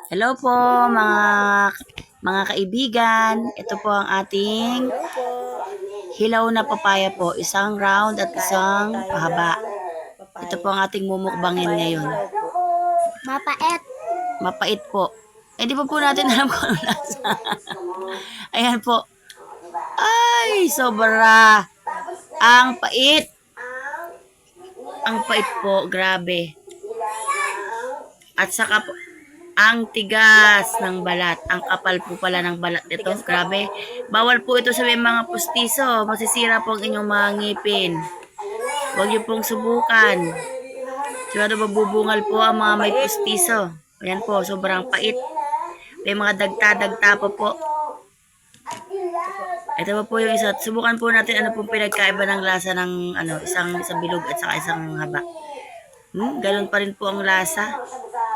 Hello po mga kaibigan. Ito po ang ating Hello po. hilaw na papaya po. Isang round at Kain po isang tayo pahaba. ng Ito po papaya. ang ating mumukbangin Papayang ngayon. hilaw po. Mapait. Mapait po. Di pa po natin alam kung ano lasa. Ayan po. Ay, sobra. Ang pait. Ang pait po. Grabe. At saka po, ang tigas ng balat. Ang kapal po pala ng balat nito. Grabe. Bawal po ito sa may mga pustiso. Masisira po ang inyong mga ngipin. Huwag niyo pong subukan. Siguro mabubungal po ang mga may pustiso. Ayan po, sobrang pait. May mga dagta-dagta pa po. Ito pa po yung isa. Subukan po natin ano pong pinagkaiba ng lasa ng isang bilog at saka isang haba. Ganun pa rin po ang lasa.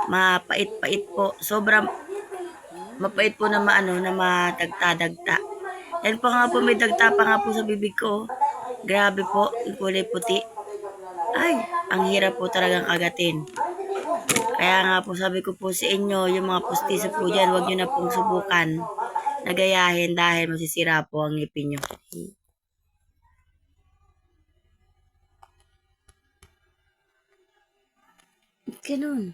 Mapait-pait po. Sobrang mapait po na na madagta-dagta. Yan pa nga po, may dagta pa nga po sa bibig ko. Grabe po, yung kulay puti. Ay, ang hirap po talagang kagatin. Kaya nga po sabi ko po sa inyo, yung mga pustiso po dyan, huwag nyo na pong subukan. Nagayahin dahil masisira po ang ngipin nyo. Ganun.